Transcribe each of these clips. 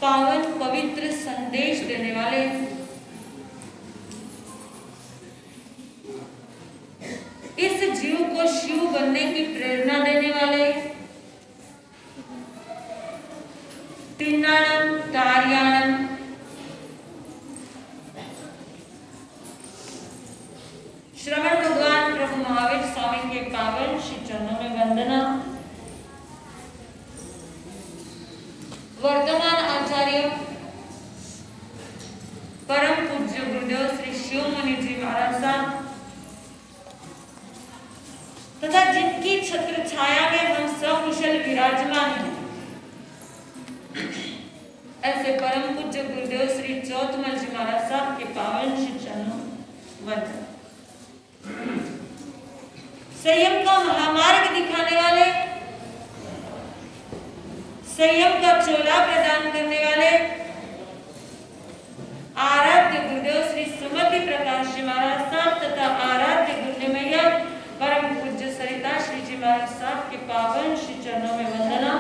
पावन पवित्र संदेश देने वाले इस जीव को शिव बनने की प्रेरणा देने वाले तिन्नाणम तार्याणम श्रवण भगवान प्रभु महावीर स्वामी के पावन श्री चरणों में वंदना। वर्तमान आचार्य परम पूज्य गुरुदेव श्री शिव मुनि जी महाराज साहब तथा जिनकी छत्र छाया में हम सकुशल विराजमान हैं, ऐसे परम पूज्य गुरुदेव श्री चौथमल जी महाराज साहब के पावन श्री चरणों वंदना। संयम का महामार्ग दिखाने वाले, संयम का चोला प्रदान करने वाले आराध्य गुरुदेव श्री सुमति प्रकाश जी महाराज साहब तथा आराध्य गुरुदेव मैया परम पूज्य सरिता श्री जी महाराज साहब के पावन श्री चरणों में वंदना।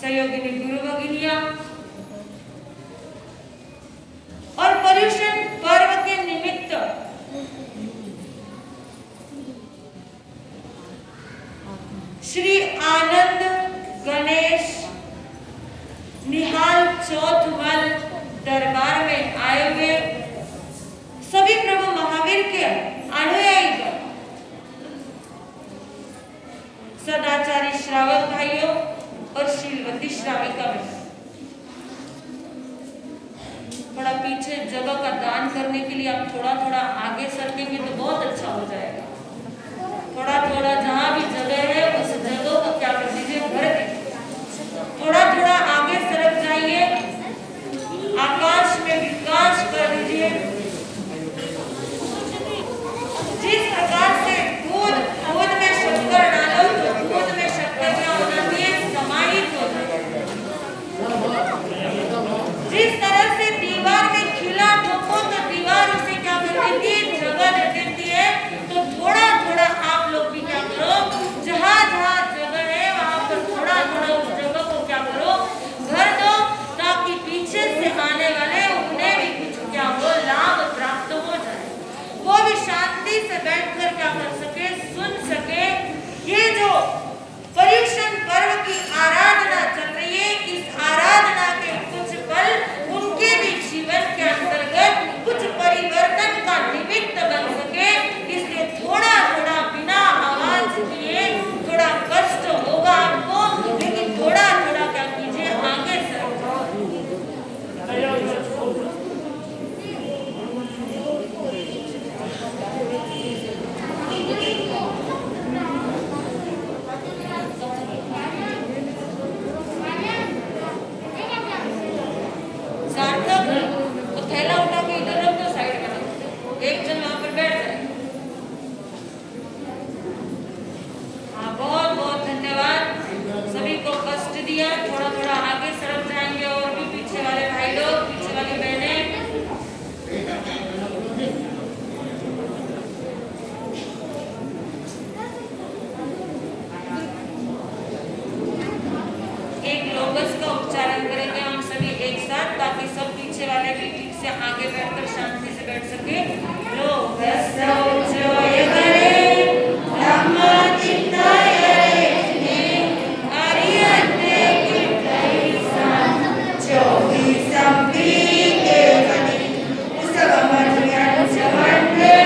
सहयोगिनी गुरु भगिनिया और पर्युषण पर्व के निमित्त श्री आनंद गणेश निहाल चौथमल दरबार में आए हुए सभी प्रभु महावीर के अनुयायी सदाचारी श्रावक भाइयों और शीलवती श्राविका में थोड़ा पीछे जगह का दान करने के लिए आप थोड़ा थोड़ा आगे सरकेंगे तो बहुत अच्छा हो जाएगा। थोड़ा थोड़ा जहां भी जगह है उस जगह को क्या कर दीजिए, भर दीजिए। थोड़ा थोड़ा आगे सरक जाइए, आकाश में विकास कर दीजिए। जिस प्रकार से दूध में शक्कर डालो तो दूध में शक्कर क्या हो जाती है, समाहित हो जाती है। जिस तरह से दीवार में खिला ठोको तो दीवार उसे क्या कर देती है, जगह दे देती है। तो थोड़ा थोड़ा आप लोग भी क्या करो, जहां जहां जगह है वहां पर थोड़ा थोड़ा उस जगह को क्या करो, बोलेंगे लोकस्य उच्चय करे धम्म चित्तय रेचने अरियन्ते कीर्तय सन चौबीसं पीते गति उसगमर्यं च वन्दे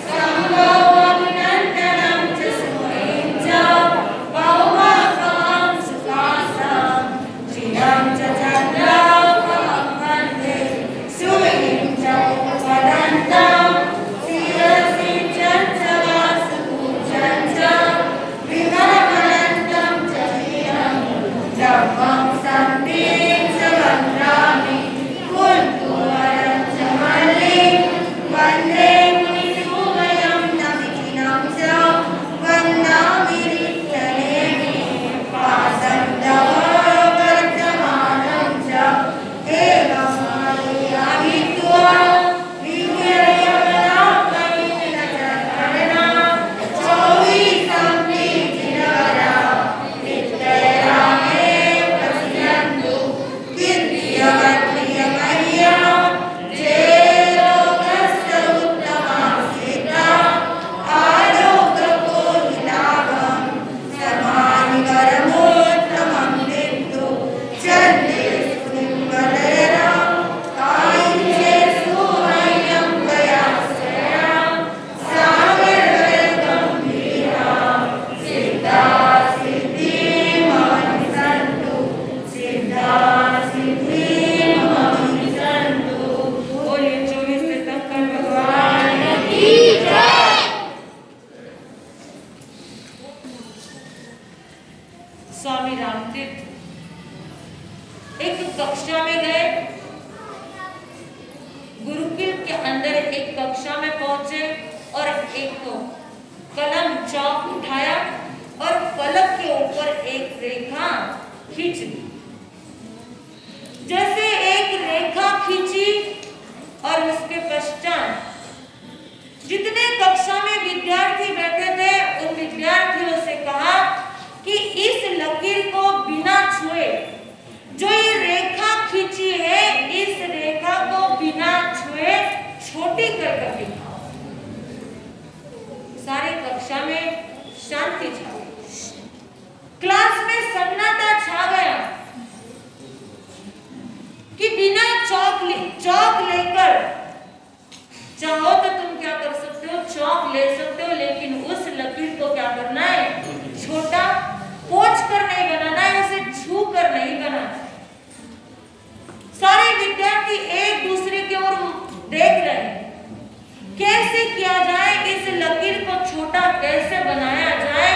संभवं नन्दनं च सुमयं च पौमाकं सुखासं चिरं च चन्द्राकं वन्दे सुविं च उपवदन्तं शिरसि चञ्चलासुपूजं च विमलमनन्तं च चिरं ब्रह्मं सन्धिं च वन्दामि कुन्तुवरं च मल्लिं वन्दे मुनिसुमयं नमिनं च वन्दामि रिक्तनेमि पासं तव वर्तमानं च एवं मायाभित्वा स्वामी रामतीर्थ एक कक्षा में गए, गुरुकुल के अंदर एक कक्षा में पहुंचे और एक कलम चौक उठाया और फलक के ऊपर एक रेखा खींच दी। जैसे एक रेखा खींची और उसके पश्चात जितने कक्षा में विद्यार्थी बैठे थे उन विद्यार्थियों से कहा कि इस लकीर को बिना छुए जो ये रेखा खींची है, इस रेखा को बिना छुए छोटी कर दिखाओ। सारी कक्षा में शांति छा गई, क्लास में सन्नाटा छा गया कि बिना चौक लेकर, चाहो तो तुम क्या कर सकते हो, चौक ले सकते हो, लेकिन उस लकीर को क्या करना है, छोटा पोंछ कर नहीं बनाना है, उसे छू कर नहीं बनाना। सारे विद्यार्थी एक दूसरे की ओर देख रहे हैं, कैसे किया जाए, इस लकीर को छोटा कैसे बनाया जाए,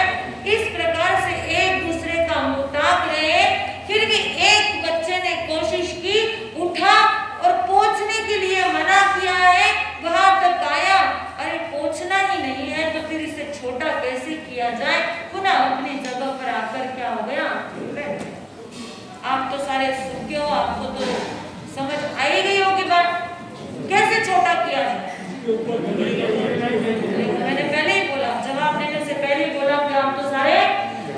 इस प्रकार से एक दूसरे का मुंह ताक रहे हैं। फिर भी एक बच्चे ने कोशिश की, उठा और पोंछने के लिए मना किया है, वहां तक आया, अरे पोंछना ही नहीं है तो फिर इसे छोटा कैसे किया जाए, पुनः अपनी जगह पर आकर क्या हो गया, आप तो सारे सूखे हो, आपको तो समझ आई गई होगी बात, कैसे छोटा किया जाए। मैंने पहले ही बोला, जवाब देने से पहले ही बोला कि आप तो सारे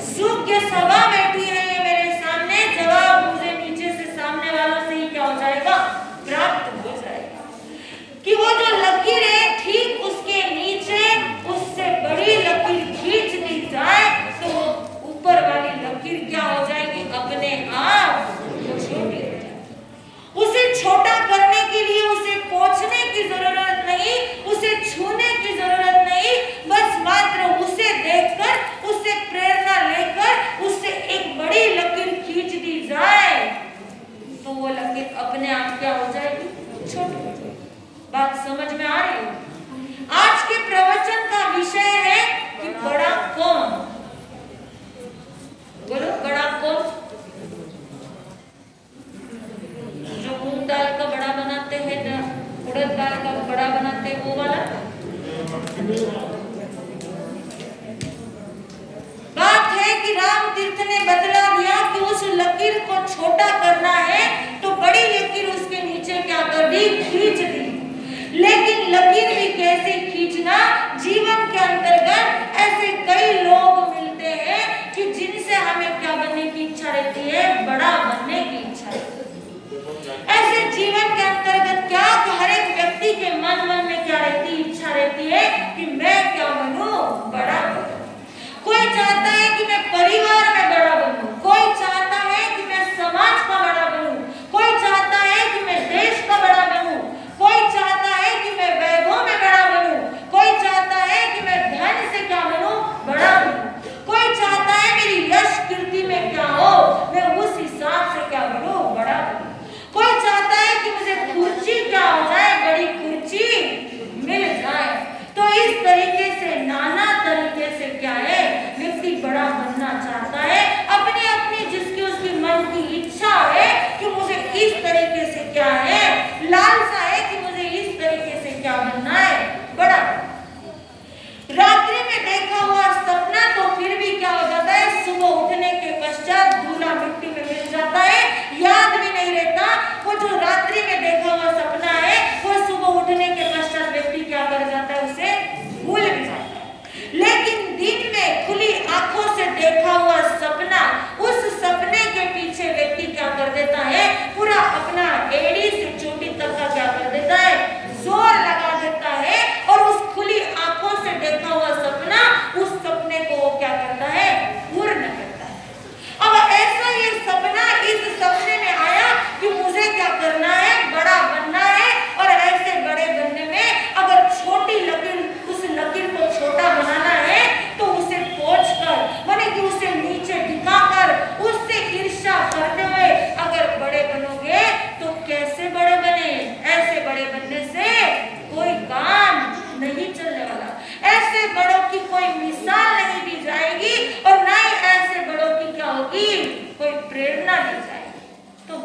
सूख के सभा बैठी है ये मेरे सामने, जवाब मुझे नीचे से सामने वालों से ही क्या हो जाएगा, प्राप्त हो जाएगा कि वो जो लकीर है ठीक उसके नीचे उससे बड़ी लकीर खींच दी जाए तो वो ऊपर वाली लकीर क्या हो जाएगी, अपने आप छोटी हो जाएगी। उसे छोटा करने के लिए उसे पोंछने की जरूरत नहीं, उसे छूने की जरूरत नहीं, बस मात्र उसे देखकर, उससे प्रेरणा लेकर उससे एक बड़ी लकीर खींच दी जाए तो वो लकीर अपने आप क्या हो जाएगी, छोटी हो जाएगी। बात समझ में आ रही है? आज के प्रवचन का विषय है कि बड़ा कौन, बोलो बड़ा कौन, जो मूंग दाल का बड़ा बनाते हैं, उड़द दाल का बड़ा बनाते हैं, वो वाला। बात है कि राम तीर्थ ने बतला दिया कि उस लकीर को छोटा करना है तो बड़ी लकीर उसके नीचे क्या कर दी, खींच दी। लेकिन लकीर भी कैसे खींचना, जीवन के अंतर्गत ऐसे कई लोग मिलते हैं कि जिनसे हमें क्या बनने की इच्छा रहती है, बड़ा बनने की इच्छा रहती है। ऐसे जीवन के अंतर्गत क्या हर एक व्यक्ति के मन में क्या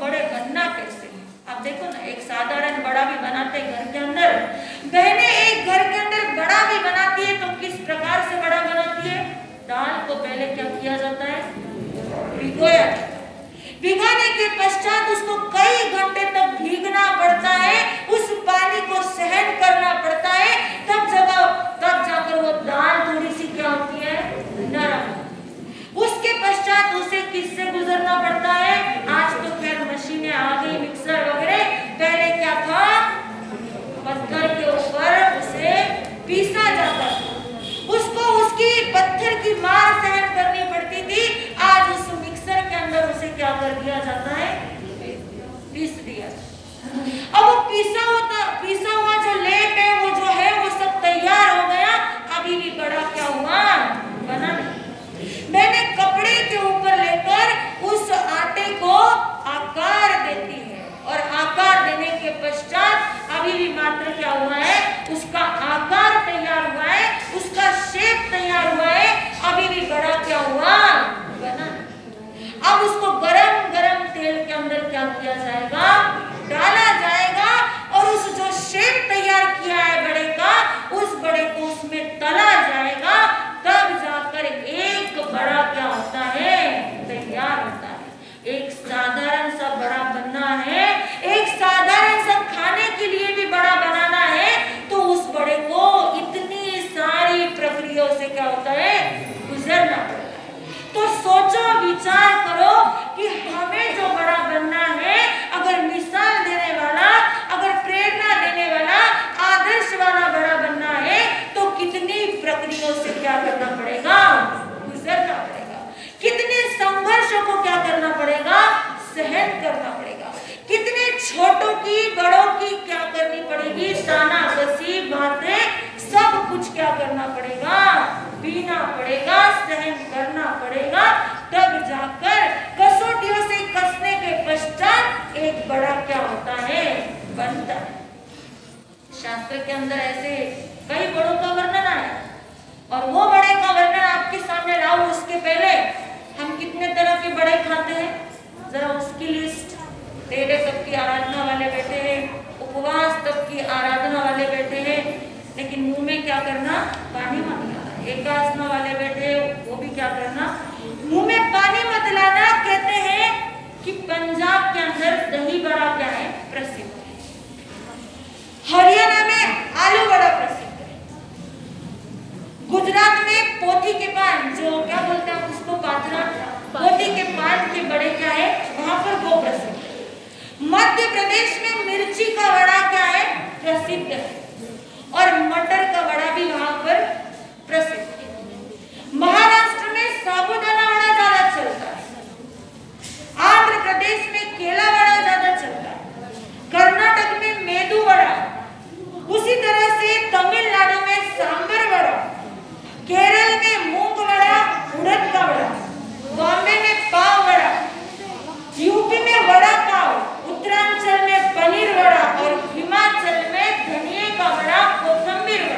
बड़े बनना कैसे है। आप देखो ना, एक साधारण बड़ा भी बनाते हैं घर के अंदर, बहनें एक घर के अंदर बड़ा भी बनाती है तो किस प्रकार से बड़ा बनाती है। दाल को पहले क्या किया जाता है, भिगोया जाता है। भिगाने के पश्चात उसको कई घंटे तक भीगना पड़ता है, उस पानी को सहन करना पड़ता है, तब जाकर वो दाल थोड़ी सी क्या होती है, नरम। उसके पश्चात उसे किससे गुजरना पड़ता है। आज तो खैर मशीनें आ गई, मिक्सर वगैरह, पहले क्या था, पत्थर के ऊपर उसे पीसा जाता था, उसको उसकी पत्थर की मार सहन करनी पड़ती थी। आज उस मिक्सर के अंदर उसे क्या कर दिया जाता है, पीस दिया। अब वो पीसा हुआ जो लेप है, वो जो है वो सब तैयार हो गया, अभी भी बड़ा क्या हुआ, बना नहीं। मैंने कपड़े के ऊपर लेकर उस आटे को आकार देती है, और आकार देने के पश्चात अभी भी मात्र क्या हुआ है, उसका आकार तैयार हुआ है, उसका शेप तैयार हुआ है, अभी भी बड़ा क्या हुआ, बना। अब उसको गरम गरम तेल के अंदर क्या किया जाएगा, डाला जाएगा, और उस जो शेप तैयार किया है बड़े का, उस बड़े को उसमें तला जाएगा, तब जाकर एक बड़ा क्या होता है, तैयार होता है। एक साधारण सा बड़ा बनना है, एक साधारण सा खाने के लिए भी बड़ा बनाना है, तो उस बड़े को इतनी सारी प्रक्रियाओं से क्या होता है, गुजरना पड़ता है। तो सोचो, विचार करो कि हमें जो बड़ा बनना है, अगर मिसाल देने वाला, अगर प्रेरणा देने वाला, आदर्श वाला बड़ा बनना है, तो कितनी प्रक्रियाओं से क्या करना पड़ेगा, गुजरना पड़ेगा। कितने संघर्षों को क्या करना पड़ेगा, सहन करना पड़ेगा। कितने छोटों की बड़ों की क्या करनी पड़ेगी, ताना बसी बातें सब कुछ क्या करना पड़ेगा, पीना पड़ेगा, सहन करना पड़ेगा, तब जाकर कसौटियों से कसने के पश्चात एक बड़ा क्या होता है, बनता है। शास्त्र के अंदर ऐसे कई बड़ों का वर्णन आया, और वो बड़े का वर्णन आपके सामने लाऊं उसके पहले हम कितने तरह के बड़े खाते हैं, जरा उसकी लिस्ट। टेढ़े तब की आराधना वाले बैठे हैं, उपवास तब की आराधना वाले बैठे हैं, लेकिन मुंह में क्या करना, पानी मत लाना। एकासना वाले बैठे, वो भी क्या करना, मुंह में पानी मत लाना। कहते हैं कि पंजाब के अंदर दही बड़ा क्या है, प्रसिद्ध है, हरियाणा में आलू बड़ा प्रसिद्ध है, गुजरात में पोथी के पान, जो क्या बोलते हैं उसको, पात्रा, पोथी के पान के बड़े क्या है, वहां पर वो प्रसिद्ध है। मध्य प्रदेश में मिर्ची का वड़ा क्या है, प्रसिद्ध है, और मटर का वड़ा भी वहां पर प्रसिद्ध है। महाराष्ट्र में साबूदाना वड़ा ज्यादा चलता है, आंध्र प्रदेश में केला वड़ा ज्यादा चलता है, कर्नाटक में मेदू वड़ा, उसी तरह से तमिलनाडु में सांबर वड़ा, केरल में मूंग वड़ा, उड़द का वड़ा, बॉम्बे में पाव वड़ा, यूपी में वड़ा पाव, उत्तरांचल में पनीर वड़ा, और हिमाचल में धनिए का वड़ा, कोथिंबीर वड़ा।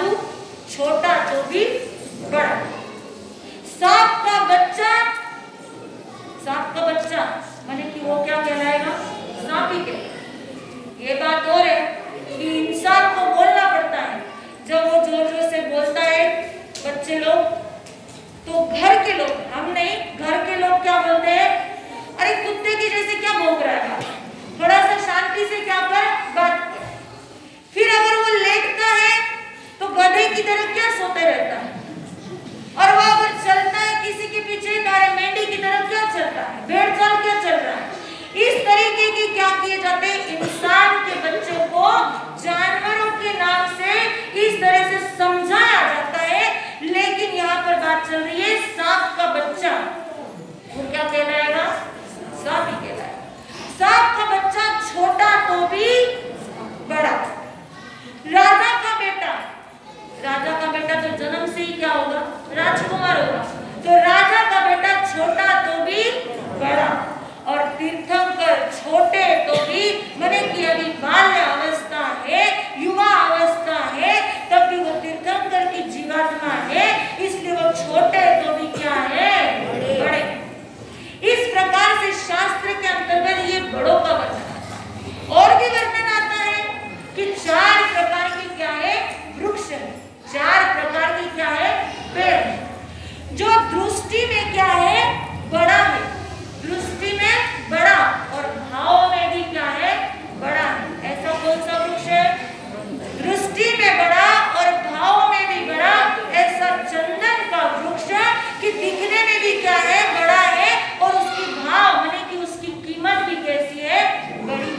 परंतु छोटा तो भी बड़ा। सांप का बच्चा माने कि वो क्या कहलाएगा? सांप ही कहलाएगा। ये बात और है कि इंसान को बोलना पड़ता है। जब वो जोर जोर से बोलता है बच्चे लोग, तो घर के लोग, हम नहीं, घर के लोग क्या बोलते हैं? अरे कुत्ते की जैसे क्या भौंक रहा है, थोड़ा सा शांति से क्या कर बात कर। फिर अगर वो लेटता है तो गधे की तरह क्या सोते रहता है, और वो अगर चलता है किसी के पीछे तारे मेंढी की तरह क्या चलता है, भेड़ चाल क्या चल रहा है। इस तरीके के क्या किए जाते हैं? इंसान के बच्चों को जानवरों के नाम से इस तरह से समझाया जाता है। लेकिन यहाँ पर बात चल रही है सांप का बच्चा, वो क्या कहलाएगा? सांप ही कहलाएगा। सांप का बच्चा छोटा तो भी बड़ा। राजा का बेटा तो जन्म से ही क्या होगा? राजकुमार होगा। तो राजा का बेटा छोटा तो भी बड़ा, और तीर्थंकर छोटे तो भी, माने कि अभी बाल्य अवस्था है, युवा अवस्था है, तब भी वो तीर्थंकर की जीवात्मा है, इसलिए वो छोटे तो भी क्या है? बड़े। इस प्रकार से शास्त्र के अंतर्गत ये बड़ों का वर्णन आता है। और भी वर्णन आता है कि 4 प्रकार के क्या है? वृक्ष है। 4 प्रकार की क्या है? पेड़, जो दृष्टि में क्या है? बड़ा है। दृष्टि में बड़ा और भाव में भी क्या है? बड़ा है। ऐसा कौन सा वृक्ष है? दृष्टि में बड़ा और भाव में भी बड़ा। ऐसा चंदन का वृक्ष कि दिखने में भी क्या है? बड़ा है, और उसकी भाव माने कि उसकी कीमत भी कैसी है? बड़ी।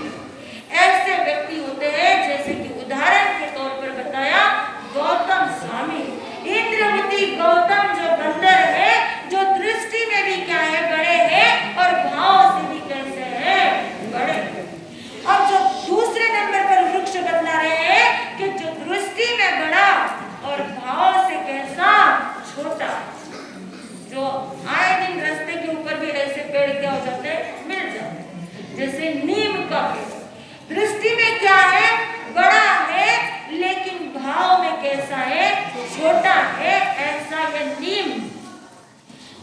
ऐसे व्यक्ति होते हैं, जैसे कि उदाहरण के तौर पर बताया गौतम स्वामी, इंद्रवती गौतम जो बंदर है, जो दृष्टि में भी क्या है? बड़े हैं, और भाव से भी कैसे है? बड़े। अब जो दूसरे नंबर पर वृक्ष बता रहे हैं कि जो दृष्टि में बड़ा और भाव से कैसा? छोटा। जो आए दिन रास्ते के ऊपर भी ऐसे पेड़ क्या हो जाते हैं? मिल जाते हैं। जैसे नीम का पेड़, दृष्टि में क्या है? बड़ा है, लेकिन भाव में कैसा है? छोटा है। ऐसा ये नीम।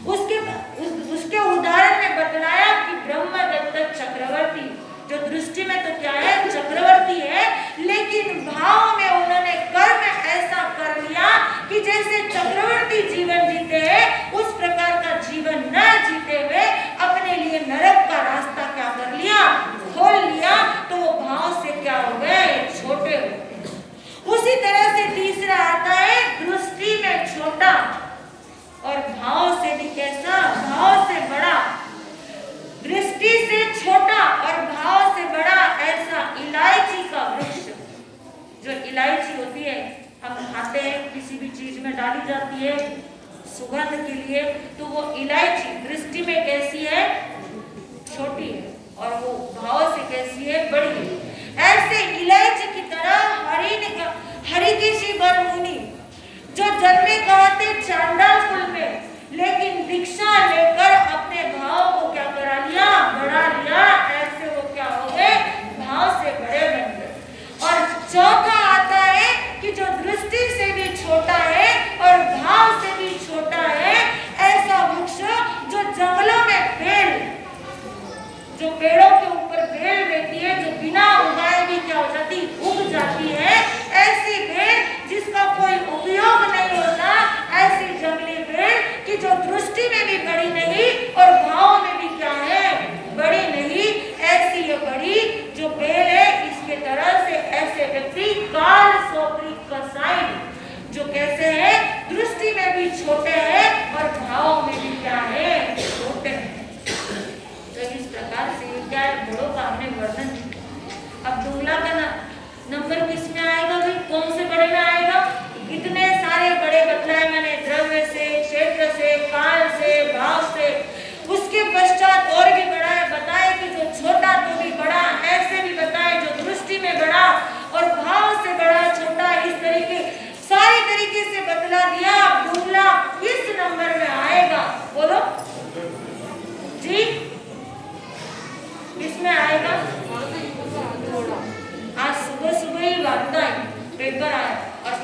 उसके उदाहरण में बतलाया कि ब्रह्मदत्त चक्रवर्ती, जो दृष्टि में तो क्या है? चक्रवर्ती है, लेकिन भाव में उन्होंने कर्म ऐसा कर लिया कि जैसे चक्रवर्ती जीवन जीते हैं, उस प्रकार का जीवन न जीते हुए अपने लिए नरक का रास्ता क्या कर लिया? खोल लिया। तो वो भाव से क्या हो गए? छोटे हो गए। उसी तरह से तीसरा आता है दृष्टि में छोटा और भाव से भी कैसा? भाव से बड़ा। दृष्टि से छोटा और भाव से बड़ा। ऐसा इलायची का वृक्ष, जो इलायची होती है हम खाते हैं, किसी भी चीज में डाली जाती है सुगंध के लिए, तो वो इलायची दृष्टि में कैसी है? छोटी है, और वो भाव से कैसी है? बड़ी है। ऐसे इलायची की तरह हरिकेशी मुनि, जो जन्मे कहते चांडाल कुल में, लेकिन दीक्षा लेकर अपने भाव को क्या करा लिया? बढ़ा लिया। ऐसे वो क्या हो गए? भाव से बड़े बन गए। और चौथा आता है कि जो दृष्टि से भी छोटा है और भाव से भी छोटा है, ऐसा वृक्ष जो जंगलों में बेल, जो पेड़ों के ऊपर बेल रहती है, जो बिना उगाए भी क्या हो जाती? उग जाती है। ऐसी बेल जिसका कोई उपयोग नहीं होता, ऐसी जंगली बेल कि जो दृष्टि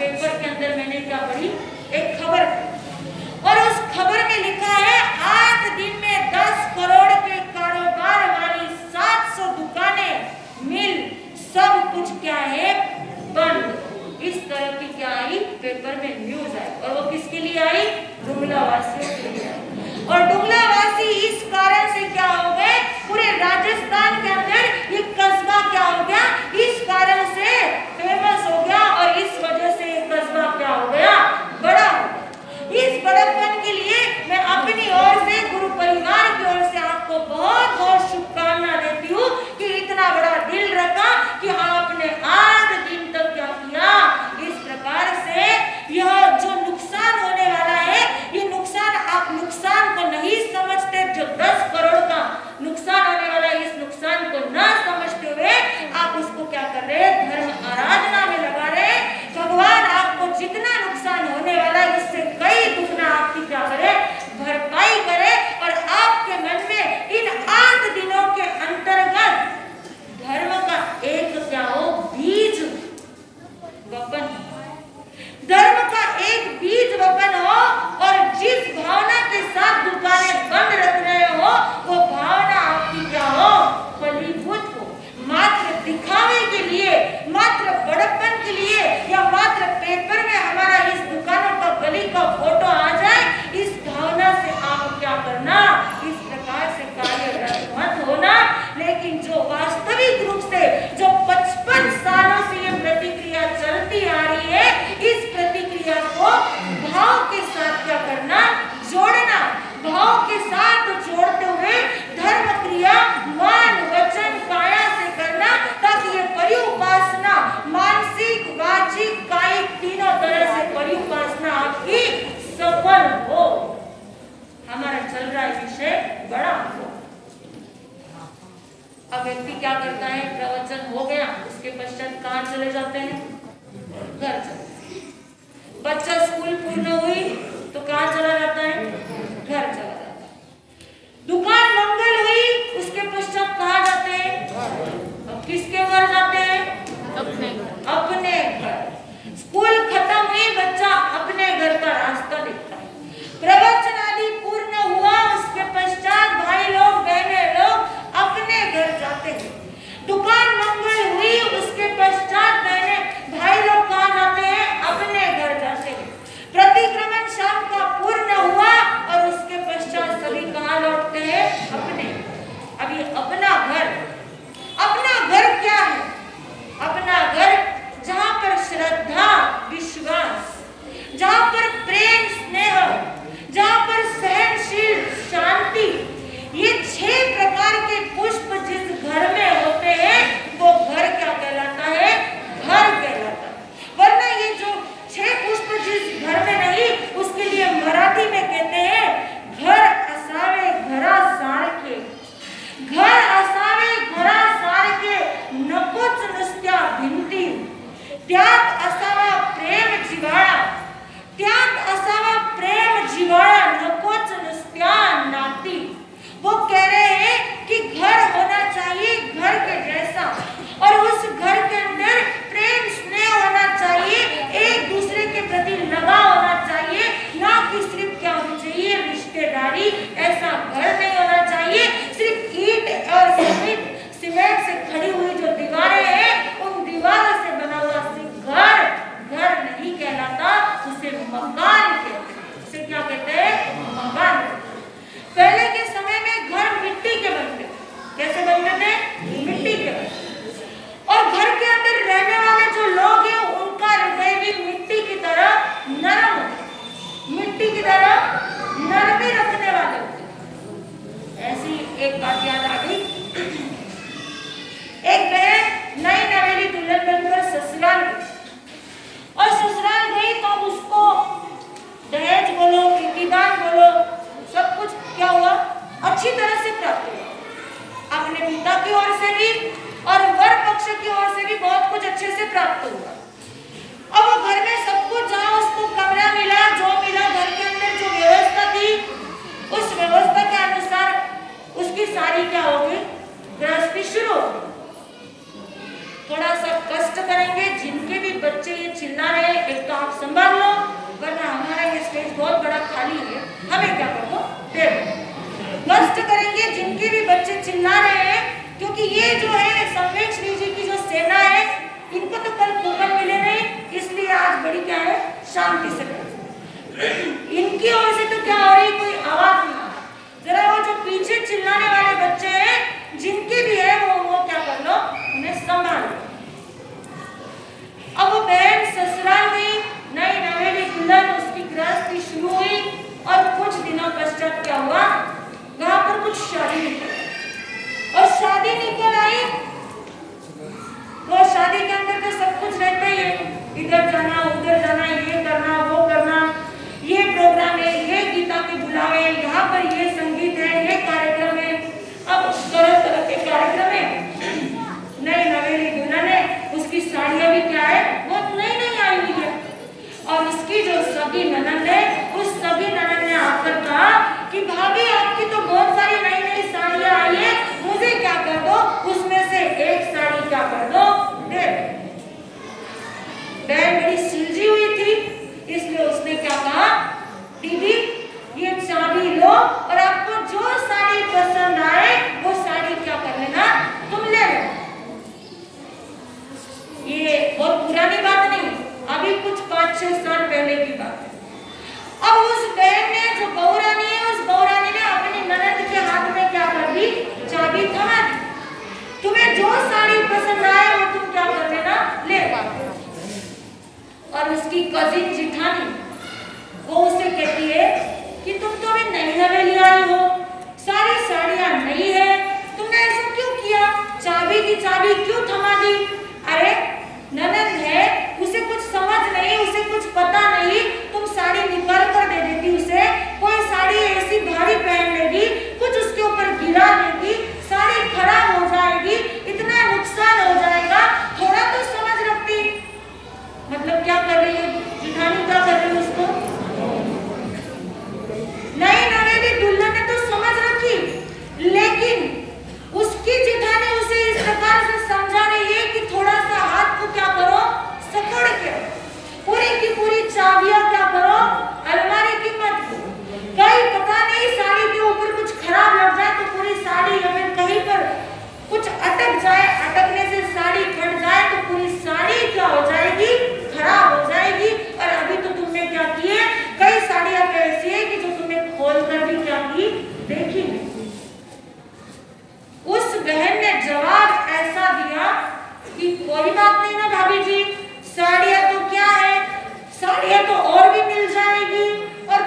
पेपर के अंदर मैंने क्या पढ़ी, एक खबर, और उस खबर में लिखा है 8 दिन में 10 करोड़ के कारोबार वाली 700 दुकानें, मिल, सब कुछ क्या है, बंद। इस तरह की क्या आई, पेपर में न्यूज आई, और वो किसके लिए आई, डुंगला वासियों के लिए आई। और डुंगला वासी इस कारण से क्या हो गए, पूरे राजस्थान के अंदर ये कस्बा क्या हो गया, इस कारण से फेमस हो गया, और इस वजह से ये कस्बा क्या हो गया, बड़ा हो गया। इस बड़प्पन के लिए मैं अपनी ओर से, गुरु परिवार की ओर से आपको बहुत बहुत शुभकामना देती हूँ कि इतना बड़ा दिल रखा कि आपने 8 दिन तक क्या किया। इस प्रकार से यह जो नुकसान होने वाला है, ये नुकसान आप नुकसान को नहीं समझते, जो 10 करोड़ का नुकसान होने वाला है, इस नुकसान को ना समझते हुए आप उसको क्या कर रहे हैं, धर्म आराधना में लगा रहे। भगवान आपको जितना नुकसान होने वाला है उससे कई दुगना आपकी क्या करे, भरपाई करे, और आपके मन में इन 8 दिनों के अंतर्गत धर्म का एक क्या हो, बीज वपन, धर्म का एक बीज वपन हो, और जिस भावना के साथ दुकानें बंद रख रहे हो वो भावना आपकी क्या हो, फलीभूत हो। मात्र दिखावे के लिए, मात्र बड़प्पन के लिए, या मात्र पेपर में हमारा इस दुकानों का गली का फोटो आ जाए, इस भावना से आप क्या करना, इस प्रकार से कार्यरत मत होना। लेकिन जो वास्तविक रूप से जो 55 सालों से ये प्रतिक्रिया चलती आ रही है, इस प्रतिक्रिया को भाव के साथ क्या करना, जोड़ना, भाव के साथ जोड़ते हुए धर्म क्रिया मान वचन काया से करना, ताकि ये परिउपासना मानसिक वाचिक कायिक तीनों तरह से परिउपासना आपकी सफल हो। हमारा चल रहा है विषय बड़ा हो। अब व्यक्ति क्या करता है, प्रवचन हो गया, उसके पश्चात कहाँ चले जाते हैं, घर चले। बच्चा स्कूल पूर्ण हुई तो कहाँ चला जाता है, घर चला जाता है। दुकान मंगल हुई, उसके पश्चात कहाँ जाते हैं, अब किसके घर जाते हैं, अपने घर। स्कूल खत्म हुई, बच्चा अपने घर का रास्ता देखता है। प्रवचन आदि पूर्ण हुआ, उसके पश्चात भाई लोग, बहने लोग अपने घर जाते हैं। दुकान मंगल हुई, उसके पश्चात बहने भाई लोग कहाँ जाते हैं, अपने घर जाते हैं। प्रतिक्रमण शाम का पूर्ण हुआ, और उसके पश्चात सभी कहाँ लौटते हैं, अपने। अब ये अपना घर क्या है, अपना घर जहाँ पर श्रद्धा विश्वास, जहाँ पर प्रेम स्नेह, जहाँ पर सहनशील शांति, ये 6 प्रकार के पुष्प जिस घर में होते हैं वो घर क्या कहलाता है, घर कहलाता है। वरना ये जो 6 पुष्प जिस घर में नहीं, उसके लिए मराठी में कहते हैं घर असावे घरा सारखे, घर असावे घरा सारखे, नकोच नुसत्या भिंती, त्यात असावा प्रेम जिव्हाळा, त्यात असावा प्रेम जिव्हाळा, नकोच नुसत्या नाती। वो कह रहे हैं कि घर होना चाहिए घर के जैसा, और उस घर के अंदर प्रेम स्नेह होना चाहिए, एक दूसरे के प्रति लगाव होना चाहिए, ना कि सिर्फ क्या होनी चाहिए, रिश्तेदारी। ऐसा घर नहीं होना चाहिए सिर्फ ईंट और सीमेंट से खड़ी हुई जो दीवारें हैं, उन दीवारों से बना हुआ सिर्फ घर नहीं कहलाता, उसे मकान कहते हैं। उसे क्या कहते हैं, मकान। पहले के समय में घर मिट्टी के बनते, कैसे बनते थे, मिट्टी के बनते, और घर के अंदर रहने वाले जो लोग हैं उनका हृदय भी मिट्टी की तरह नरम, मिट्टी की तरह नरमी रखने वाले होते। ऐसी एक बात याद आ गई, एक बहन नई नवेली दुल्हन बनकर ससुराल गई, और ससुराल गई तो उसको दहेज बोलो, कीर्तिदान बोलो, सब कुछ क्या हुआ, अच्छी तरह से प्राप्त हुआ। अपने पिता की ओर से भी और वर पक्ष की ओर से भी बहुत कुछ अच्छे से प्राप्त हुआ। अब वो घर में सब कुछ, जहाँ उसको कमरा मिला, जो मिला, घर के अंदर जो व्यवस्था थी, उस व्यवस्था के अनुसार उसकी सारी क्या होगी, गृहस्थी शुरू होगी। थोड़ा सा कष्ट करेंगे, जिनके भी बच्चे ये चिल्ला रहे, एक कुछ बहुत बड़ा खाली है, हमें क्या कर दो, दे दो। कष्ट करेंगे जिनके भी बच्चे चिल्ला रहे हैं, क्योंकि ये जो है सम्यक श्री जी की जो सेना है, इनको तो कल कूपन मिले नहीं, इसलिए आज बड़ी क्या है, शांति से इनकी ओर से तो क्या हो रही, कोई आवाज नहीं। जरा वो जो पीछे चिल्लाने वाले बच्चे हैं, जिनके भी है वो क्या कर लो, उन्हें संभाल लो। अब वो बहन ससुराल गई, नई नवेली दुल्हन, उसकी गृहस्थी शुरू हुई और कुछ दिनों पश्चात क्या हुआ, वहां पर कुछ शादी निकल और शादी निकल आई। तो शादी के अंदर तो सब कुछ रहता ही है, इधर जाना उधर जाना, ये करना वो करना, ये प्रोग्राम है, ये गीता के बुलावे, यहाँ पर ये संगीत है, ये कार्यक्रम है। अब तरह तरह के कार्यक्रम है। नई नवेली दुल्हन है, उसकी साड़ियाँ भी क्या है, बहुत नई नई आई हुई है। और उसकी जो सगी ननद है, उस सगी ननद ने आकर कहा कि भाभी आपकी तो बहुत सारी नई नई साड़ियाँ आई है, मुझे क्या कर दो, उसमें से एक साड़ी क्या कर दो, दे। बहन बड़ी सुलझी हुई थी, इसलिए उसने क्या कहा, दीदी ये चाबी लो और आपको जो साड़ी पसंद आए वो साड़ी क्या कर लेना, तुम ले लो। ये बहुत पुरानी बात नहीं, अभी कुछ 5-6 साल पहले की बात है। अब उस बहन ने, जो बहुरानी है, उस बहुरानी ने अपनी ननद के हाथ में क्या कर दी, चाबी थमा दी। तुम्हें जो साड़ी पसंद आए वो तुम क्या कर लेना, ले। और उसकी कजिन जिठानी वो उसे कहती है कि तुम तो अभी नई नवेली आई हो, सारी साड़ियां नई है, तुमने ऐसा क्यों किया, चाबी की चाबी क्यों थमा दी। अरे ननद है, उसे कुछ समझ नहीं, उसे कुछ पता नहीं, तुम साड़ी निकाल कर दे देती उसे, कोई साड़ी ऐसी भारी पहन लेगी, कुछ उसके ऊपर गिरा देगी, साड़ी खराब हो जाएगी, इतना नुकसान हो जाएगा, थोड़ा तो समझ रखती। मतलब क्या कर रही है जिठानी, क्या कर रही है उसको, नई नवेली दुल्हन ने तो समझ रखी, लेकिन उसकी जिठानी उसे इस प्रकार से समझा रही है कि थोड़ा सा हाथ को क्या करो, सकड़ के पूरी की पूरी चाबियां क्या करो, अलमारी की मत दो। कहीं पता नहीं साड़ी के ऊपर कुछ खराब लग जाए तो पूरी साड़ी, हमें कहीं पर कुछ अटक जाए, अटकने से साड़ी फट जाए तो पूरी साड़ी क्या हो जाएगी, खराब हो जाएगी। और अभी तो तुमने क्या किए, कई साड़ियां ऐसी है कि जो तुमने खोल कर भी क्या की, देखी नहीं। उस बहन ने जवाब ऐसा दिया कि कोई बात नहीं ना भाभी जी, साड़ियां तो क्या है, साड़ियां तो और भी मिल जाएगी। और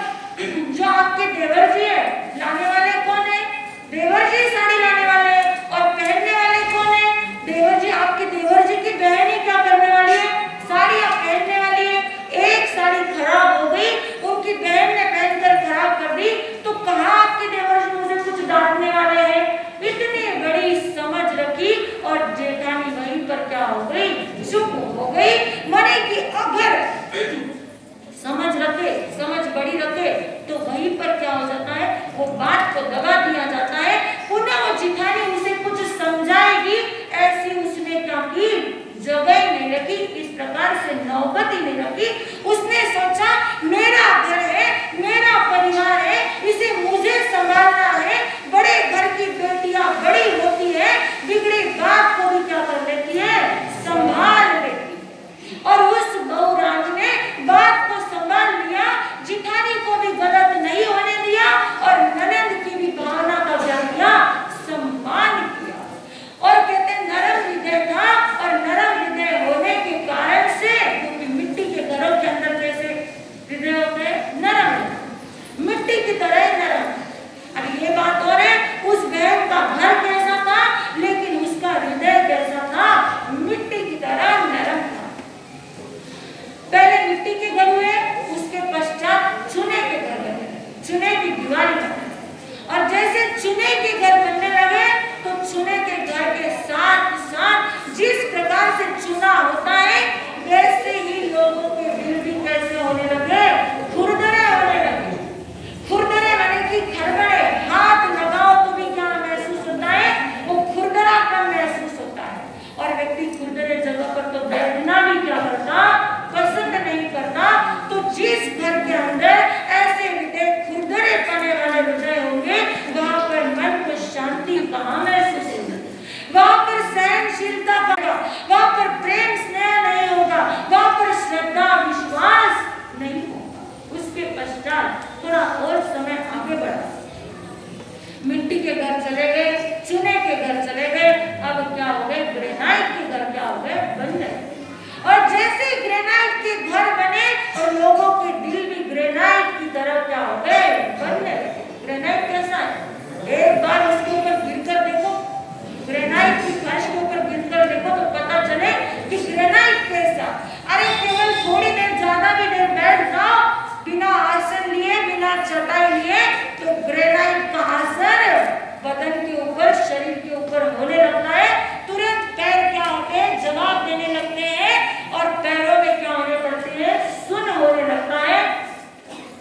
जो आपके देवर जी है, लाने वाले कौन है, देवर जी साड़ी लाने वाले, और पहनने वाले कौन है, देवर जी। आपके देवर जी की बहन ही क्या करने वाली है, साड़ियां पहनने वाली है। एक साड़ी खराब हो गई, उनकी बहन ने पहनकर खराब कर दी, तो कहाँ आपके देवर जी मुझे कुछ डांटने वाले हैं। इतनी बड़ी समझ रखी और जेठानी वहीं पर क्या हो गई, चुप हो गई। मने कि अगर समझ रखे, समझ बड़ी रखे, तो वहीं पर क्या हो जाता है, वो बात को दबा दिया जाता है। पुनः वो जिठानी उसे कुछ समझाएगी, ऐसी उसने क्या की, जगह ही नहीं रखी, इस प्रकार से नौबत ही नहीं रखी। उसने सोचा मेरा घर है, मेरा परिवार है, इसे मुझे संभालना है। बड़े घर की बेटियां बड़ी होती है, बिगड़ी बात को भी क्या कर लेती है, संभाल लेती है। और उस बहुरानी ने बात को संभाल लिया, जिठानी को भी गलत नहीं होने दिया और ननद की भी भावना का क्या किया, सम्मान किया। और कहते नरम हृदय था, और नरम हृदय होने के कारण से, क्योंकि मिट्टी के घरों के अंदर कैसे हृदय होते हैं, नरम, मिट्टी की तरह नरम। अब ये बात और है, उस बहन का घर कैसा था, लेकिन उसका हृदय कैसा था, मिट्टी की तरह नरम था। पहले मिट्टी के घर हुए, उसके पश्चात चुने के घर बने, चुने की दीवार बने। और जैसे चुने के घर बनने लगे, तो चुने के घर के साथ साथ जिस प्रकार से चुना होता है, वैसे ही लोगों के दिल भी कैसे होने लगे, खुरदरे होने लगे। खुरदरे माने कि खरबड़े, हाथ लगाओ तो भी क्या महसूस होता है, वो खुरदरापन महसूस होता है। और व्यक्ति खुरदरे जगह पर तो बैठना भी क्या करता, पसंद नहीं करता। तो जिस घर के अंदर बनने लगे। और जैसे ग्रेनाइट के घर बने और लोगों के दिल भी ग्रेनाइट की तरह क्या हो गए, बनने लगे। ग्रेनाइट कैसा है? एक बार उसके ऊपर गिरकर देखो, ग्रेनाइट की फर्श के ऊपर गिरकर देखो तो पता चले कि ग्रेनाइट कैसा। अरे केवल थोड़ी देर, ज्यादा भी देर बैठ जाओ बिना आसन लिए, बिना चटाई लिए, तो ग्रेनाइट का असर बदन के ऊपर, शरीर के ऊपर होने लगता है। तुरंत पैर क्या होते हैं, जवाब देने लगते हैं और पैरों में क्या होने पड़ते हैं, सुन्न होने लगता है,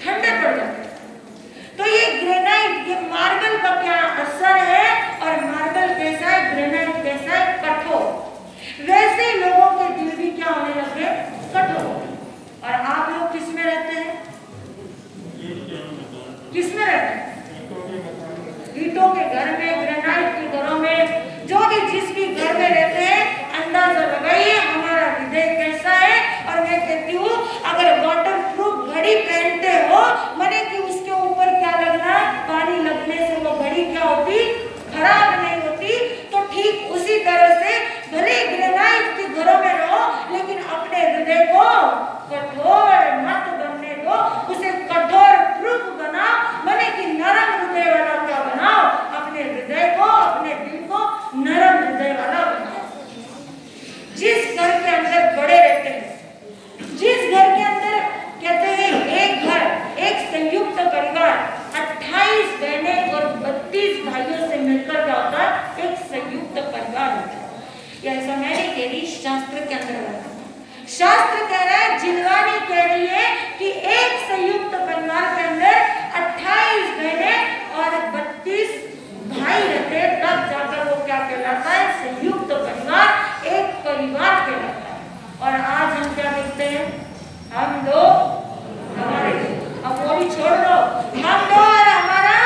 ठंडे पड़ जाते हैं। तो ये ग्रेनाइट, ये मार्बल का क्या असर है, और मार्बल कैसा है, ग्रेनाइट कैसा है, कठोर। वैसे ही लोगों के दिल भी क्या होने लगे, कठोर। और आप लोग किस में रहते हैं, किस में रहते हैं? ईंटों के घर में, ग्रेनाइट के घरों में, जो भी जिस भी घर में रहते हैं, अंदाजा लगाइए हमारा हृदय कैसा है। और मैं कहती हूँ अगर वाटर प्रूफ घड़ी पहनते हो, माने कि उसके ऊपर क्या लगना, पानी लगने से वो घड़ी क्या होती, खराब नहीं होती। तो ठीक उसी तरह से भले ग्रेनाइट के घरों में रहो, लेकिन अपने हृदय को कठोर मत बनने दो, उसे कठोर प्रूफ बनाओ, माने कि नरम हृदय वाला क्या बनाओ, अपने हृदय को, अपने दिल को नरम हृदय वाला बनाओ। जिस घर के अंदर बड़े रहते हैं, जिस घर के अंदर कहते हैं एक घर, एक संयुक्त परिवार, 28 बहनें और 32 भाइयों से मिलकर क्या होता है, एक संयुक्त परिवार होता है। ये ऐसा मैं नहीं कह रही, शास्त्र के अंदर होता है। शास्त्र कह रहा है, जिनवानी कह रही है कि एक संयुक्त परिवार के अंदर 28 बहनें और 32 भाई रहते हैं, तब जाकर वो क्या कहलाता है, संयुक्त परिवार, एक परिवार कहलाता है। और आज हम क्या देखते हैं, हम दो हमारे, अब वो भी छोड़ दो, हम दो और हमारा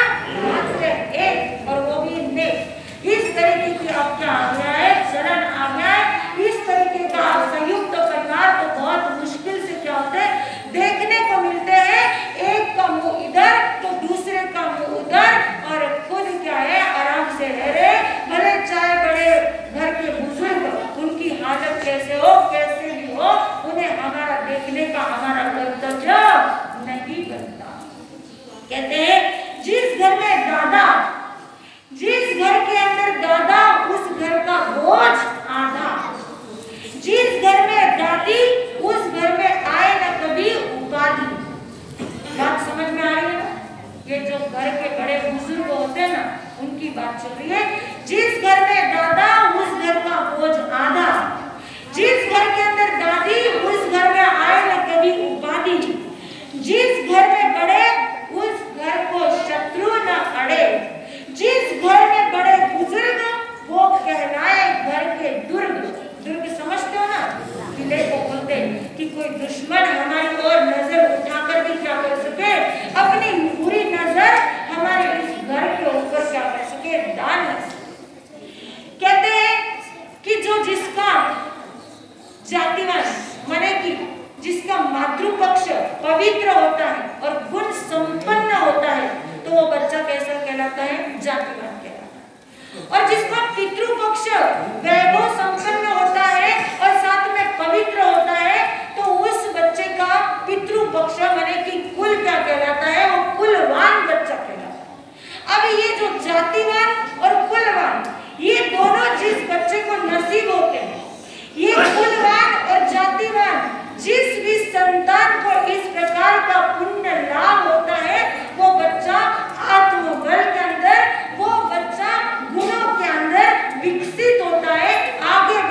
मात्र एक, और वो भी नेक। इस तरीके की अब क्या आ गया है, चलन आ गया है। इस तरीके का संयुक्त परिवार तो बहुत मुश्किल से क्या होते हैं, देखने को मिलते हैं। एक का मुंह इधर तो दूसरे का मुंह उधर, और खुद क्या है, आराम से रह रहे। भले चाहे बड़े घर के बुजुर्ग, उनकी हालत कैसे हो, कैसे भी हो, उन्हें हमारा देखने का हमारा कर्तव्य नहीं बनता। कहते हैं जिस घर में दादा, जिस घर के अंदर दादा, उस घर का बोझ आधा। जिस घर में दादी, उस घर में आए न कभी उपाधि। बात समझ में आ रही है ना? ये जो घर के बड़े बुजुर्ग होते हैं ना, उनकी बात चल रही है। जिस घर में दादा, उस घर का बोझ आधा। जिस घर के अंदर दादी, उस घर में आए न कभी उपाधि। जिस घर में बड़े, उस घर को शत्रु न अड़े। जिस घर में बड़े बुजुर्ग, वो कहलाए घर के दुर्ग। दुर्ग समझते हो ना, किले को बोलते कि कोई दुश्मन हमारी ओर नजर उठाकर भी क्या कर सके, अपनी बुरी नजर हमारे इस घर के ऊपर क्या कर सके, डाल न सके। कहते हैं कि जो जिसका जातिवान, माने कि जिसका मातृपक्ष पवित्र होता है और गुण संपन्न होता है, तो वो बच्चा कैसा कहलाता है, जातिवान कहलाता है। और जिसका पितृपक्ष वैभव संपन्न होता है और साथ में पवित्र होता है, तो उस बच्चे का पितृपक्ष माने कि कुल क्या कहलाता है, वो कुलवान बच्चा कहलाता है। अब ये जो जातिवान और कुलवान, ये दोनों जिस बच्चे को नसीब होते हैं, ये कुलवान और जातिवान जिस भी संतान को इस प्रकार का पुण्य लाभ होता है, वो बच्चा आत्मबल के अंदर, वो बच्चा गुणों के अंदर विकसित होता है, आगे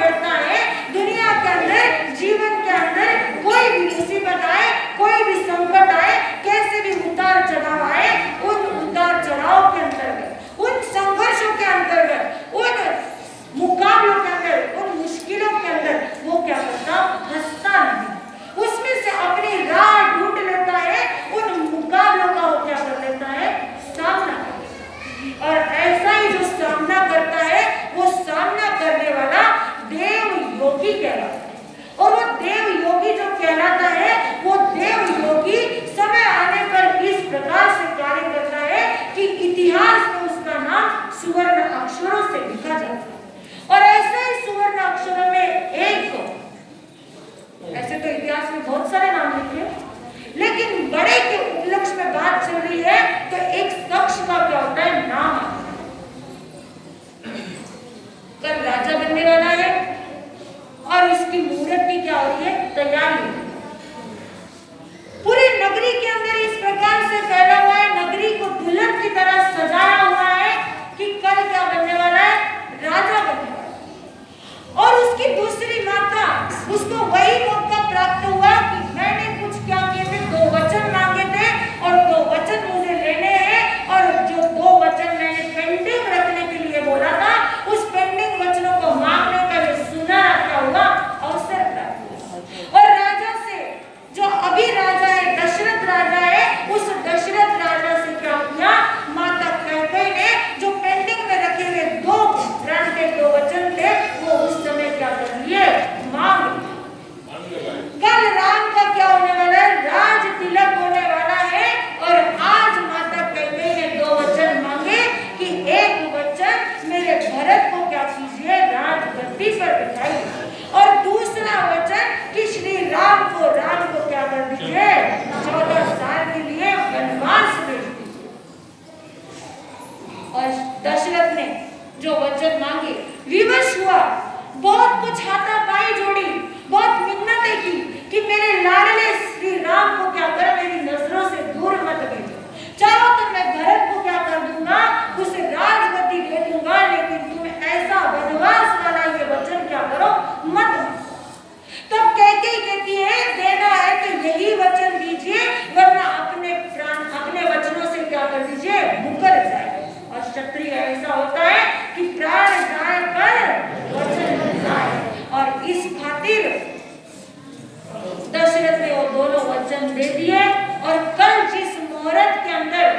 वचन दे दिए। और कल जिस मुहूर्त के अंदर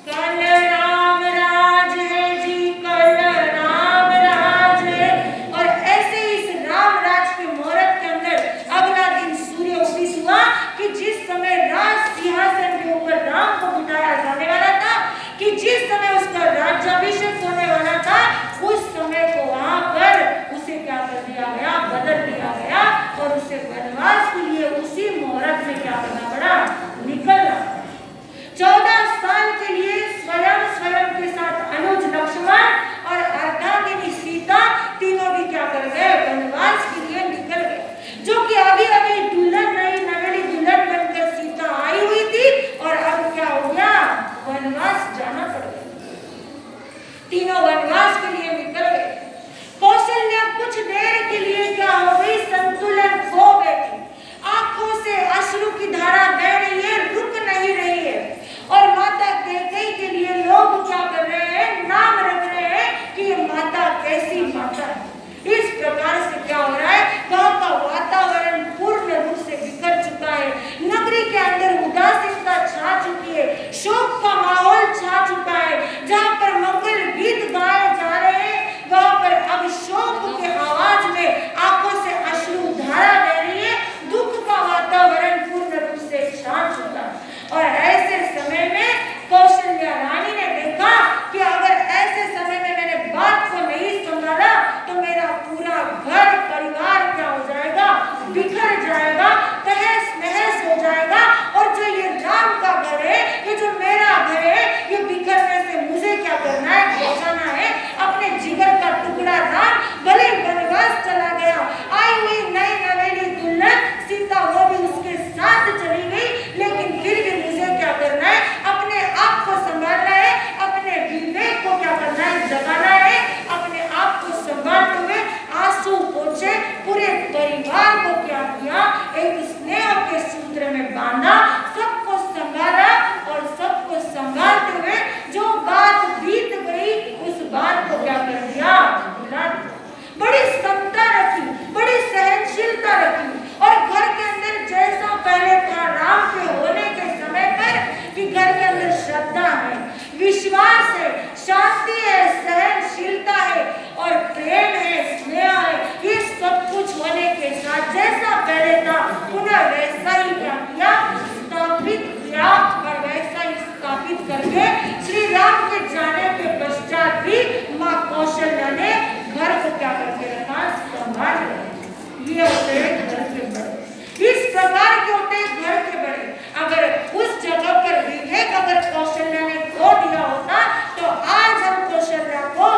कल राम राज है जी, कल राम राज है, और ऐसे इस राम राज के मुहूर्त के अंदर अगला दिन सूर्य उदित हुआ कि जिस समय राज सिंहासन के ऊपर राम को बिठाया जाने वाला था, कि जिस समय उसका राज्याभिषेक होने वाला था, उस समय को वहां पर उसे क्या कर दिया गया, बदल दिया गया और उसे वनवास के लिए उसी मुहूर्त में क्या करना पड़ा, निकलना। 14 साल के लिए स्वयं के साथ अनुज लक्ष्मण और अर्धांगिनी सीता तीनों भी क्या कर गए, वनवास के लिए निकल गए। जो कि अभी अभी दुल्हन नई नवेली दुल्हन बनकर सीता आई हुई थी और अब क्या हो गया, वनवास जाना पड़ गया। तीनों वनवास के लिए निकल गए। कौशल्या कुछ देर के लिए क्या हो गई, संतुलन खो बैठी। आंखों से अश्रु की धारा बह रही है, रुक नहीं रही है। और माता कैकेयी के लिए लोग क्या कर रहे हैं, नाम रख रहे हैं कि ये माता कैसी माता है। इस प्रकार से क्या हो रहा है, गांव का वातावरण पूर्ण रूप से बिखर चुका है। नगरी के अंदर उदासीनता छा चुकी है, शोक का माहौल छा चुका है। जहां पर मंगल गीत गाए जा रहे हैं, वहां पर अब शोक के आवाज में आंखों से अश्रु धारा बह रही है। दुख का वातावरण पूर्ण रूप से छा चुका है। और ऐसे समय में कौशल्या रानी ने देखा कि अगर ऐसे समय में मैंने बात को नहीं संभाला तो मेरा पूरा घर परिवार क्या हो जाएगा, बिखर जाएगा, तहस नहस हो जाएगा। और जो ये राम का घर है, ये जो मेरा घर है, ये बिखरने से मुझे क्या करना है, बचाना है। अपने जिगर का टुकड़ा राम भले वनवास चला गया, आई हुई नई नवेली दुल्हन सीता वो भी उसके साथ चली गई, लेकिन फिर भी मुझे क्या करना है, अपने आप को संभालना है, अपने विवेक को क्या करना है, जगाना है। अपने आप को संभालते हुए आंसू पोंछे पूरे परिवार को क्या किया, एक स्नेह के सूत्र में बांधा, सबको संभाला और सबको संभालते हुए जो बात बीत गई उस बात को क्या कर दिया, भुला दिया। बड़ी समता रखी, बड़ी सहनशीलता रखी। और घर के अंदर जैसा पहले था राम के होने के समय पर कि घर के अंदर श्रद्धा है, विश्वास है, शांति है, सहनशीलता है और प्रेम है, स्नेह है, ये सब कुछ होने के साथ जैसा पहले था पुनः वैसा ही क्या किया, स्थापित किया। और वैसा ही स्थापित करके श्री राम के जाने के पश्चात भी माँ कौशल्या ने घर को क्या करके रखा, संभाल रखा। ये होते हैं घर के बड़े। इस प्रकार के होते हैं घर के बड़े। अगर उस जगह पर विवेक अगर कौशल्या ने खो दिया होता तो आज हम कौशल्या को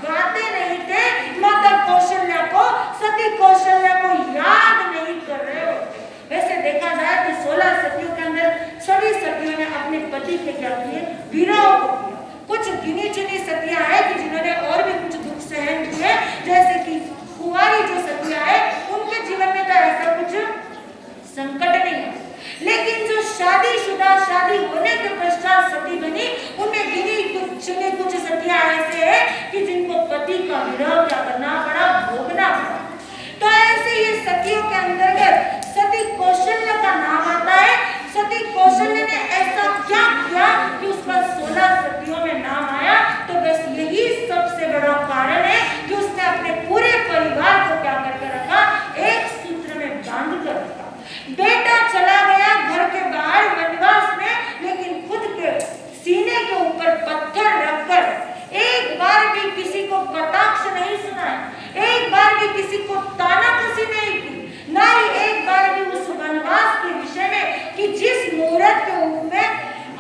गाते नहीं थे, माता कौशल्या को, सती कौशल्या को याद नहीं कर रहे होते। वैसे देखा जाए तो 16 सतियों के अंदर सभी सतियों ने अपने पति के क्या किए, विरह को किया। कुछ गिनी चुनी सतियां हैं कि जिन्होंने और भी कुछ दुख सहन किए, जैसे कि कुंवारी जो सतियां हैं उनके जीवन में तो ऐसा कुछ संकट नहीं है। लेकिन जो शादीशुदा, शादी होने के पश्चात सती बनी, उनमें गिनी चुनी कुछ सतियां ऐसे हैं कि जिनको पति का विरह क्या करना पड़ा, भोगना पड़ा। तो ऐसे ये सतियों के अंतर्गत सती कौशल्या का नाम आता है। सती कौशल्या ने ऐसा क्या किया कि उसका 16 सतियों में नाम आया? तो बस यही सबसे बड़ा कारण है कि उसने अपने पूरे परिवार को क्या करके रखा, एक सूत्र में बांध कर रखा। बेटा चला गया घर के बाहर वनवास में, लेकिन खुद के सीने के ऊपर पत्थर रखकर एक बार भी किसी को कटाक्ष नहीं सुनाया, एक बार भी किसी को तानाकसी नहीं की, ना ही एक बार भी उस वनवास के विषय में कि जिस मुहूर्त के रूप में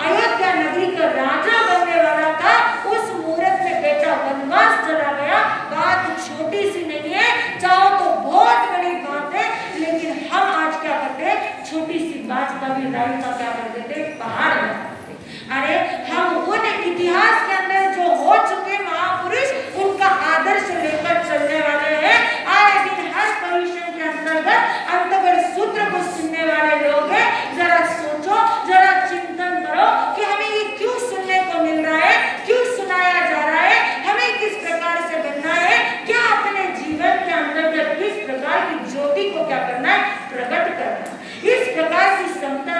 अयोध्या नगरी का राजा बनने वाला था, उस मुहूर्त में बेटा वनवास चला गया। बात छोटी सी नहीं है, चाहो तो बहुत बड़ी बात है, लेकिन हम आज क्या करते हैं, छोटी सी बात का भी राई का क्या कर देते, पहाड़ बनाते। अरे हम उन इतिहास के अंदर जो हो चुके महापुरुष, उनका आदर्श लेकर चलने वाले हैं। आए दिन हर परिश्रम के अंतर्गत अंतर्गत सूत्र को सुनने वाले लोग हैं। जरा सोचो, जरा चिंतन करो कि हमें ये क्यों सुनने को मिल रहा है, क्यों सुनाया जा रहा है, हमें किस प्रकार से बनना है, क्या अपने जीवन के अंतर्गत किस प्रकार की ज्योति को क्या करना है, प्रकट करना। इस प्रकार की समता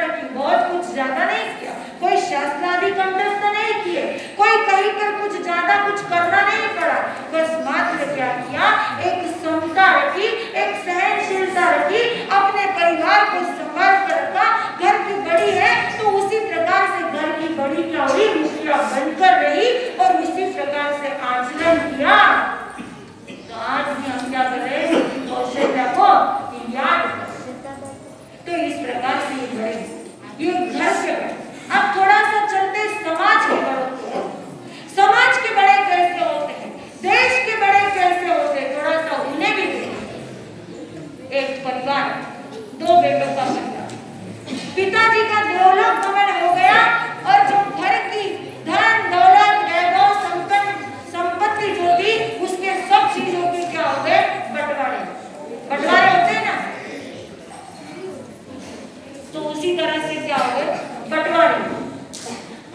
उसी तरह से क्या हो गए, बंटवारे।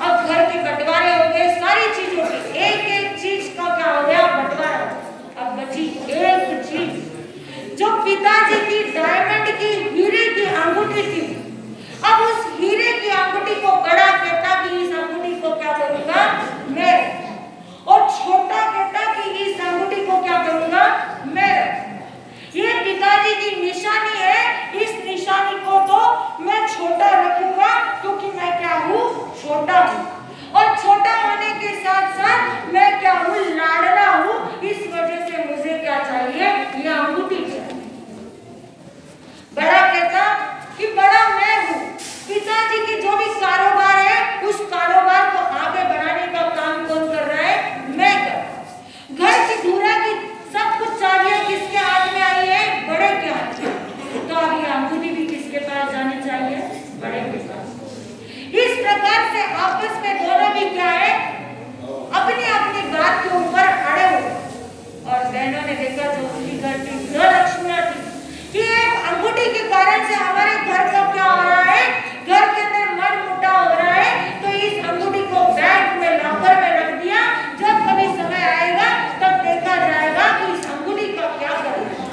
अब घर के बंटवारे हो गए, सारी चीजों की एक एक चीज का क्या हो गया, बंटवारा। अब बची एक चीज जो पिताजी की डायमंड की हीरे की अंगूठी थी। अब उस हीरे की अंगूठी को बड़ा कहता कि इस अंगूठी को क्या करूंगा मैं, और छोटा कहता कि इस अंगूठी को क्या करूंगा मैं। ये पिताजी की निशानी है, इस निशानी को तो मैं छोटा रखूंगा क्योंकि मैं क्या हूँ, छोटा हूँ, और छोटा होने के साथ साथ मैं क्या हूँ, लाडला हूँ। इस वजह से मुझे क्या चाहिए, ये अंगूठी चाहिए। बड़ा कहता कि बड़ा मैं हूँ, पिताजी की जो भी कारोबार है उस कारोबार को आगे बढ़ाने का काम कौन कर रहा है, मैं कर। घर की धूरा की सब कुछ चाबियां किसके हाथ में आई है, बड़े के हाथ में। तो अब ये अंगूठी भी किसके पास जानी चाहिए, बड़े के पास। इस प्रकार से आपस में दोनों भी क्या है, अपनी अपनी बात के ऊपर अड़े हुए। और बहनों ने देखा जो उसकी घर की गृहलक्ष्मियां थी कि एक अंगूठी के कारण से हमारे घर का क्या हो रहा है, घर के अंदर मन मुटाव हो रहा है। तो इस अंगूठी को बैंक में लॉकर में रख दिया, जब कभी समय आएगा तब देखा जाएगा कि इस अंगूठी का क्या करना।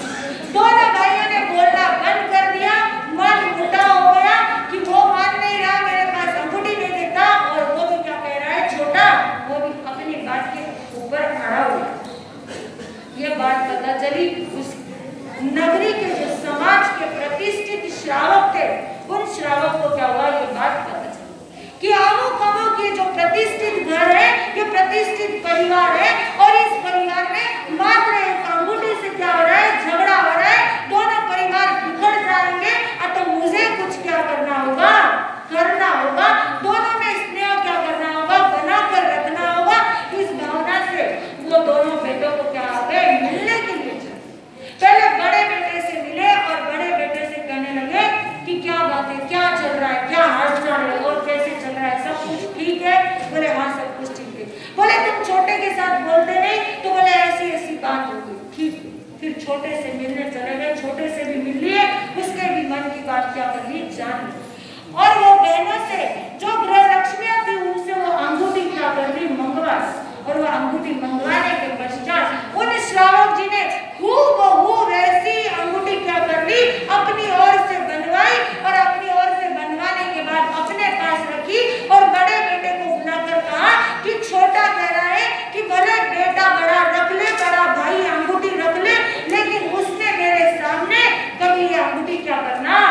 दोनों भाइयों ने बोलना बंद कर दिया, मन मुटाव हो गया कि वो मान नहीं रहा, मेरे पास अंगूठी नहीं देता, और वो भी क्या कह रहा है, छोटा, वो भी अपनी बात के ऊपर अड़ा हुआ। ये बात पता चली उस नगरी के जो समाज के प्रतिष्ठित श्रावक थे, उन श्रावक को क्या हुआ, ये बात पता चली कि अमुक अमुक ये जो प्रतिष्ठित घर है, ये प्रतिष्ठित परिवार है, और इस परिवार में मात्र एक अंगूठी से क्या हो रहा है, झगड़ा हो रहा है। दोनों परिवार बिखर जाएंगे, तो मुझे कुछ क्या करना होगा, करना होगा। दोनों में स्नेह क्या करना होगा, बना कर रखना होगा। इस भावना से वो दोनों बेटों को क्या हो गए, मिलने के लिए चले। पहले बड़े बेटे से मिले और बड़े बेटे से कहने लगे कि क्या बात है, क्या चल रहा है, क्या हाल चाल है, और कैसे चल रहा है, सब कुछ ठीक है। बोले हाँ सब कुछ ठीक है। बोले तुम छोटे के साथ बोलते नहीं, तो बोले ऐसी ऐसी बात हो गई, ठीक है। फिर छोटे से मिलने चले गए, छोटे से भी मिल लिए, उसके भी मन की बात क्या कर ली, जान ली। और वो बहनों से जो गृहलक्ष्मियां थी उनसे वो अंगूठी क्या कर ली, मंगवा। और वो अंगूठी मंगवाने के पश्चात उन श्रावक जी ने हूबहू वैसी अंगूठी क्या कर ली, अपनी ओर से बनवाई, और अपनी ओर से बनवाने के बाद अपने पास रखी। और बड़े बेटे को बुलाकर कहा कि छोटा कह रहा है कि भले बेटा बड़ा रख ले, बड़ा भाई अंगूठी रख ले, लेकिन उसने मेरे सामने कभी ये अंगूठी क्या करना,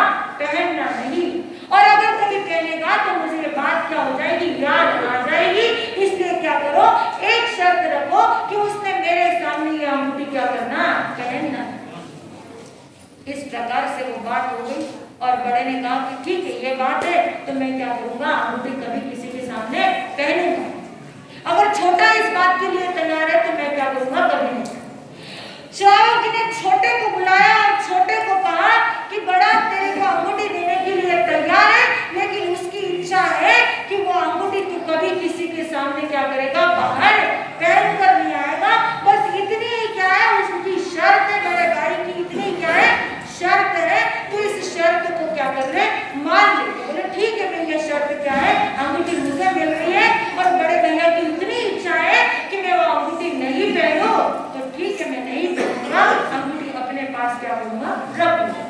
पहनना नहीं। और अगर कभी पहनेगा तो मुझे ये बात क्या हो जाएगी, याद आ जाएगी। इसलिए क्या करो, एक शर्त रखो कि उसने मेरे सामने ये अंगूठी क्या करना, पहनना। इस प्रकार से वो बात हो गई। और बड़े ने कहा कि ठीक है ये बात है, तो मैं क्या करूंगा, अंगूठी कभी किसी के सामने पहनूंगा। अगर छोटा इस बात के लिए तैयार है तो मैं क्या करूंगा, कभी नहीं। श्रावक जी ने छोटे को बुलाया और छोटे को कहा कि बड़ा तेरे को अंगूठी देने के लिए तैयार है, लेकिन उसकी इच्छा है कि वो अंगूठी तू कभी किसी के सामने क्या करेगा, बाहर पहन कर नहीं आएगा। बस इतनी ही क्या है, उसकी शर्त है, मेरे भाई की इतनी क्या है, शर्त है। तो इस शर्त को क्या कर ले, मान ले। बोले ठीक है भैया, शर्त क्या है, अंगूठी मुझे मिल रही है, और बड़े भैया की इतनी इच्छा है कि मैं वो अंगूठी नहीं पहनूं, तो ठीक है मैं नहीं पहनूंगा, अंगूठी अपने पास क्या करूंगा, रख लूंगा।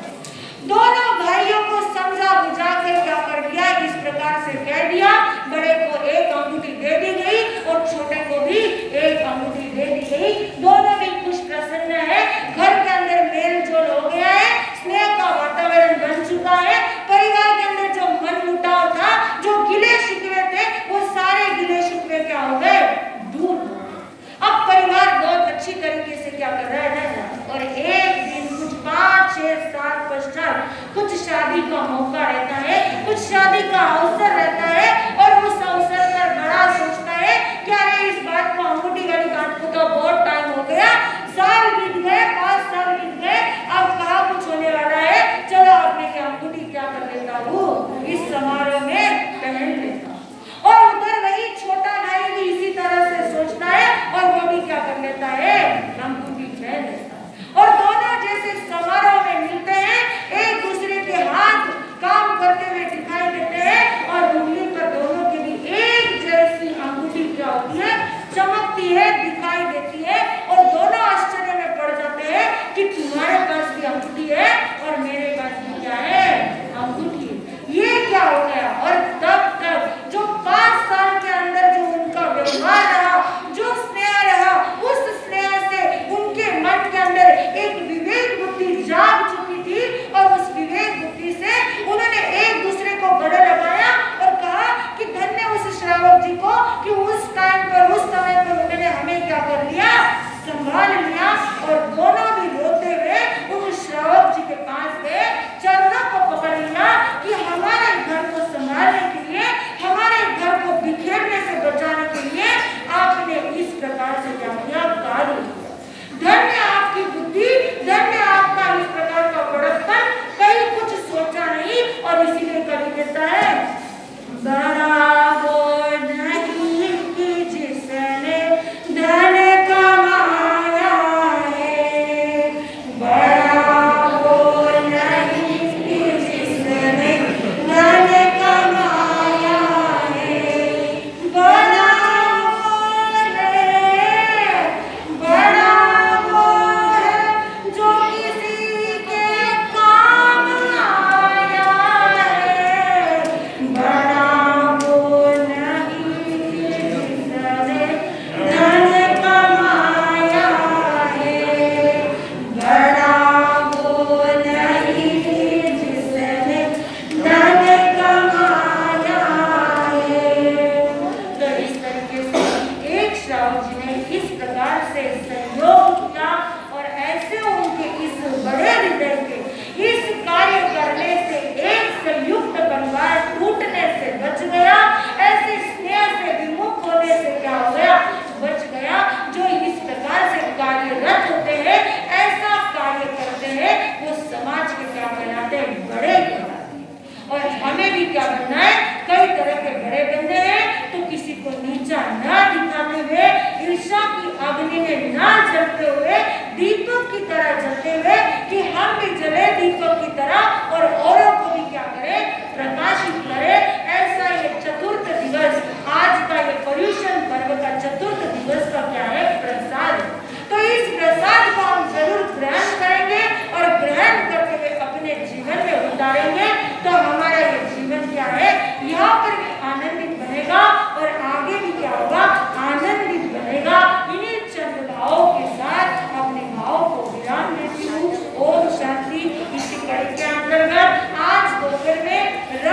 दोनों भाइयों को समझा बुझा कर क्या कर दिया, इस प्रकार से कह दिया। बड़े को एक अंगूठी दे दी गई और छोटे को भी एक अंगूठी दे दी गई। दोनों भी खुश प्रसन्न है, घर के अंदर मेल जोल हो गया है, स्नेह का वातावरण बन चुका है। परिवार के अंदर जो मन मुटाव था, जो गिले शिकवे थे, वो सारे गिले शिकवे क्या हो गए, दूर। अब परिवार बहुत अच्छी तरीके से क्या कर रहा है, और एक दिन कुछ 5-6 साल पश्चात कुछ शादी का मौका रहता है, कुछ शादी का अवसर